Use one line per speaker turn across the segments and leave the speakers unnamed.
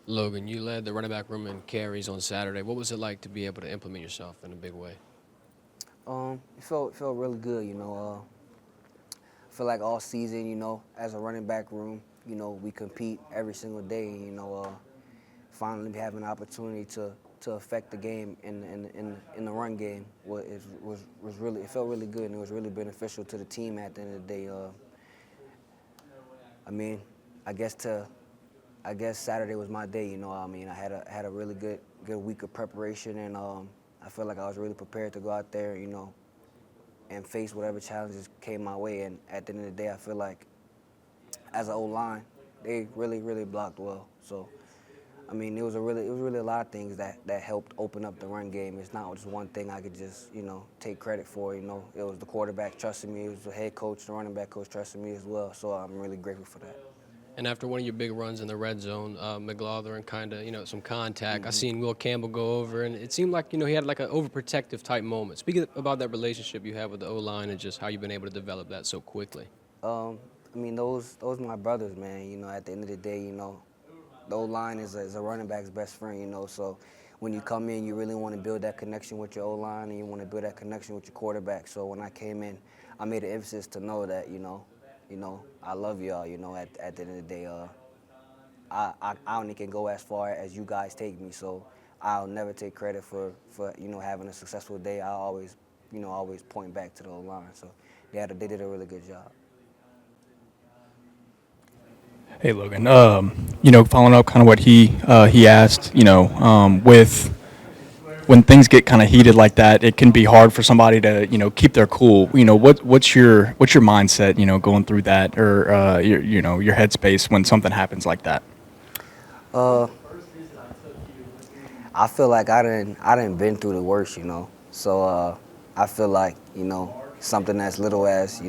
Logan, you led the running back room in carries on Saturday. What was it like to be able to implement yourself in a big way?
It felt really good, you know. I feel like all season, you know, as a running back room, you know, we compete every single day. You know, finally having an opportunity to affect the game in the run game was really, it felt really good, and it was really beneficial to the team at the end of the day. I mean, I guess Saturday was my day. You know, I mean, I had a really good week of preparation, and I feel like I was really prepared to go out there, you know, and face whatever challenges came my way. And at the end of the day, I feel like as an O-line, they really blocked well. So, I mean, it was really a lot of things that helped open up the run game. It's not just one thing I could just, you know, take credit for. You know, it was the quarterback trusting me, it was the head coach, the running back coach trusting me as well. So I'm really grateful for that.
And after one of your big runs in the red zone, McLaughlin kind of, some contact. I seen Will Campbell go over, and it seemed like, he had like an overprotective type moment. Speaking about that relationship you have with the O-line and just how you've been able to develop that so quickly.
I mean, those are my brothers, man. You know, at the end of the day, you know, the O-line is a running back's best friend, you know. So when you come in, you really want to build that connection with your O-line, and you want to build that connection with your quarterback. So when I came in, I made an emphasis to know that, you know, I love y'all, you know, at the end of the day. I only can go as far as you guys take me, so I'll never take credit for you know, having a successful day. I always point back to the O-line. So they did a really good job.
Hey, Logan. Following up kind of what he asked, with when things get kind of heated like that, it can be hard for somebody to, keep their cool. What's your mindset, going through that, or your headspace when something happens like that?
I feel like I didn't been through the worst, you know. So I feel like, something as little as,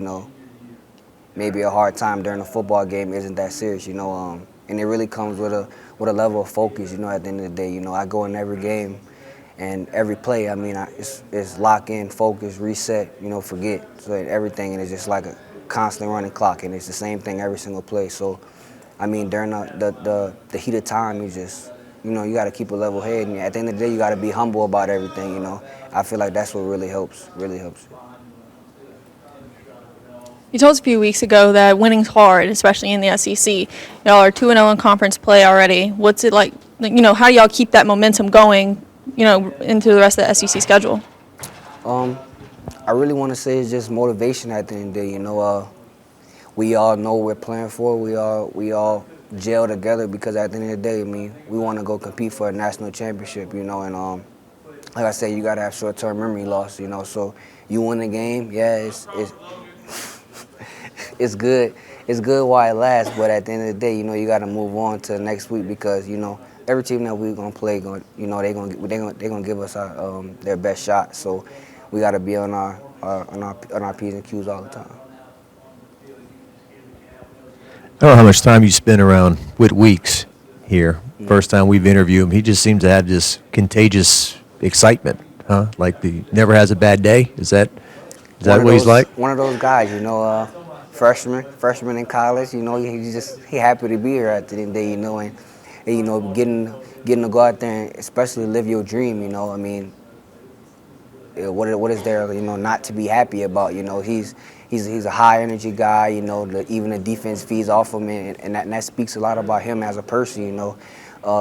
maybe a hard time during a football game isn't that serious, and it really comes with a level of focus, at the end of the day. I go in every game and every play, I mean, it's lock in, focus, reset, forget. So everything, and it's just like a constant running clock, and it's the same thing every single play. So, I mean, during the heat of time, you just, you got to keep a level head, and at the end of the day, you got to be humble about everything, I feel like that's what really helps.
You told us a few weeks ago that winning's hard, especially in the SEC. Y'all are 2-0 in conference play already. What's it like, how do y'all keep that momentum going, into the rest of the SEC schedule?
I really want to say it's just motivation at the end of the day. We all know what we're playing for. We all gel together because at the end of the day, I mean, we want to go compete for a national championship, and like I said, you got to have short-term memory loss, So you win the game, yeah, it's good. It's good while it lasts, but at the end of the day, you got to move on to the next week because, every team that we're gonna play, they're gonna give us their best shot. So we got to be on our P's and Q's all the time.
I don't know how much time you spent around Whit Weeks here. First time we've interviewed him, he just seems to have this contagious excitement, huh? Like he never has a bad day. Is that what he's like?
One of those guys, freshman in college. He happy to be here at the end of the day, and getting to go out there and especially live your dream. I mean, what is there, not to be happy about? He's a high energy guy. Even the defense feeds off him, and that speaks a lot about him as a person.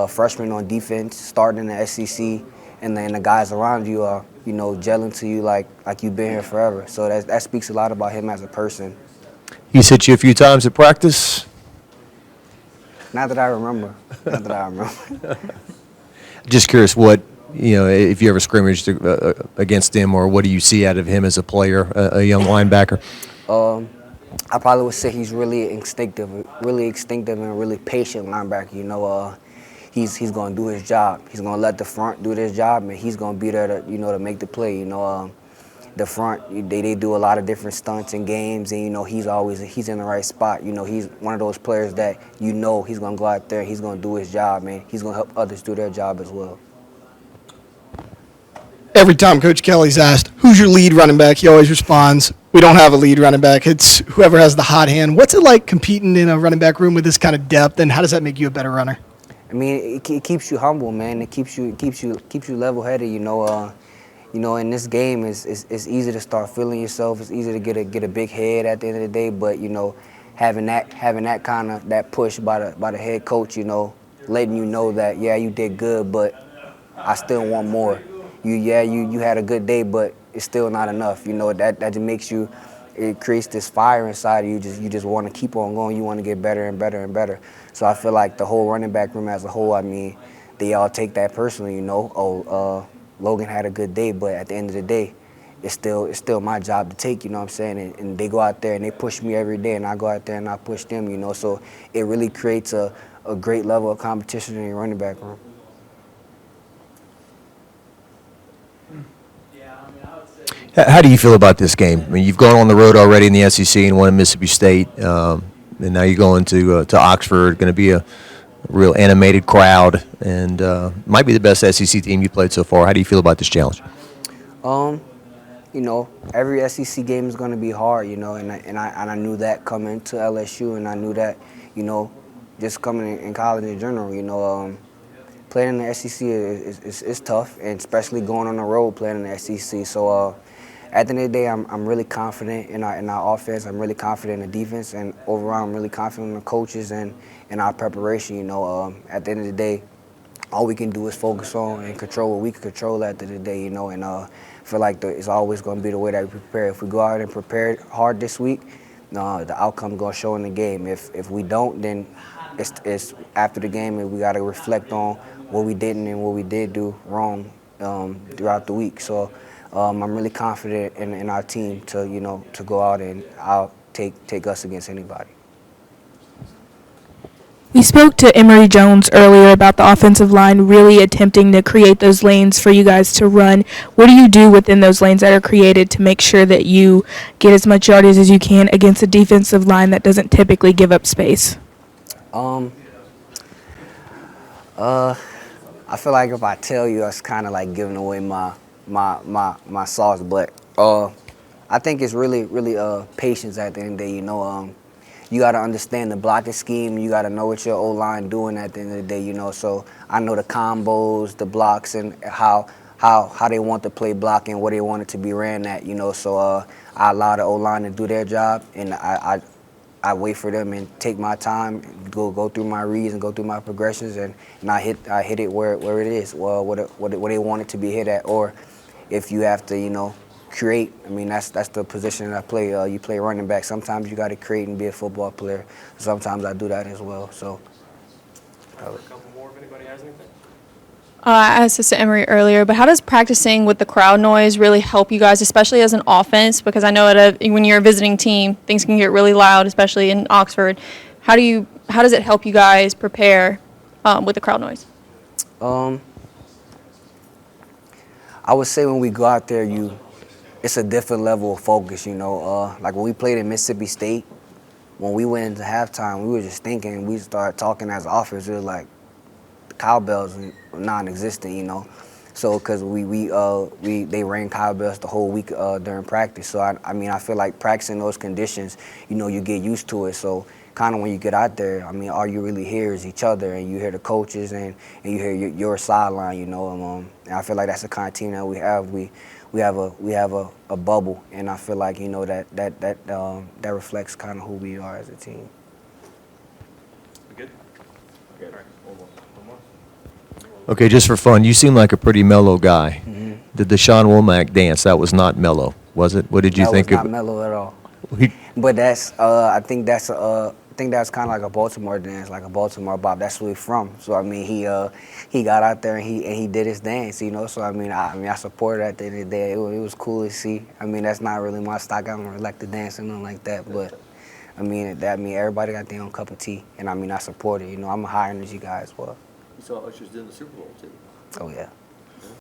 Freshman on defense, starting in the SEC, and then the guys around you are, gelling to you like you've been here forever. So that speaks a lot about him as a person.
He's hit you a few times at practice?
Not that I remember.
Just curious what, if you ever scrimmaged against him, or what do you see out of him as a player, a young linebacker?
I probably would say he's really instinctive and really patient linebacker. He's going to do his job. He's going to let the front do their job, and he's going to be there to, to make the play. The front, they do a lot of different stunts in games, and, he's in the right spot. He's one of those players that, he's going to go out there, he's going to do his job, and he's going to help others do their job as well.
Every time Coach Kelly's asked, who's your lead running back, he always responds, we don't have a lead running back. It's whoever has the hot hand. What's it like competing in a running back room with this kind of depth, and how does that make you a better runner?
I mean, it keeps you humble, man. It keeps you level-headed. In this game, it's easy to start feeling yourself. It's easy to get a big head at the end of the day. But having that kind of that push by the head coach, letting you know that you did good, but I still want more. You had a good day, but it's still not enough. That just makes you. It creates this fire inside of you. You just want to keep on going. You want to get better and better and better. So I feel like the whole running back room as a whole, I mean, they all take that personally. Logan had a good day, but at the end of the day, it's still my job to take. You know what I'm saying? And they go out there and they push me every day, and I go out there and I push them. So it really creates a great level of competition in your running back room.
How do you feel about this game? I mean, you've gone on the road already in the SEC and won at Mississippi State, and now you're going to Oxford. Going to be a real animated crowd, and might be the best SEC team you played so far. How do you feel about this challenge?
Every SEC game is going to be hard, and I knew that coming to LSU, and I knew that, just coming in college in general, playing in the SEC is tough, and especially going on the road playing in the SEC. So at the end of the day, I'm really confident in our offense. I'm really confident in the defense, and overall, I'm really confident in the coaches and in our preparation. At the end of the day, all we can do is focus on and control what we can control at the end of the day. And I feel like it's always going to be the way that we prepare. If we go out and prepare hard this week, the outcome going to show in the game. If we don't, then it's after the game, and we got to reflect on what we didn't and what we did do wrong throughout the week. So I'm really confident in our team to go out and I'll take us against anybody.
We spoke to Emory Jones earlier about the offensive line really attempting to create those lanes for you guys to run. What do you do within those lanes that are created to make sure that you get as much yardage as you can against a defensive line that doesn't typically give up space?
I feel like if I tell you, it's kind of like giving away my sauce. But I think it's really patience at the end of the day. You got to understand the blocking scheme. You got to know what your O-line doing at the end of the day. So I know the combos, the blocks, and how they want the play blocking, where they want it to be ran at. So I allow the O-line to do their job, and I wait for them and take my time, go through my reads and go through my progressions, and I hit it where it is, what they want it to be hit at. Or if you have to, create. I mean, that's the position that I play. You play running back. Sometimes you got to create and be a football player. Sometimes I do that as well. So.
A couple more if anybody has anything.
I asked this to Emory earlier, but how does practicing with the crowd noise really help you guys, especially as an offense? Because I know when you're a visiting team, things can get really loud, especially in Oxford. How does it help you guys prepare with the crowd noise?
I would say when we go out there, it's a different level of focus. Like when we played in Mississippi State, when we went into halftime, we were just thinking. We started talking as offense. It was like the cowbells were non-existent. So because they rang cowbells the whole week during practice. So I feel like practicing those conditions, you get used to it. So kind of when you get out there, all you really hear is each other, and you hear the coaches and you hear your sideline. And I feel like that's the kind of team that we have. We have a bubble, and I feel like that reflects kind of who we are as a team.
Good. Okay. All right. One more.
Okay, just for fun, you seem like a pretty mellow guy.
Mm-hmm.
The DeSean Womack dance, that was not mellow, was it? What did you think
That
of
was not mellow at all.
it?
But that's I think that's kind of like a Baltimore dance, like a Baltimore bop. That's where he's from. So he got out there and he did his dance, So I supported at the end of the day. It was cool to see. That's not really my stock. I don't really like to dance or nothing like that. But everybody got their own cup of tea, and I support it. I'm a high energy guy as well.
You saw Usher's in the Super Bowl too.
Oh yeah.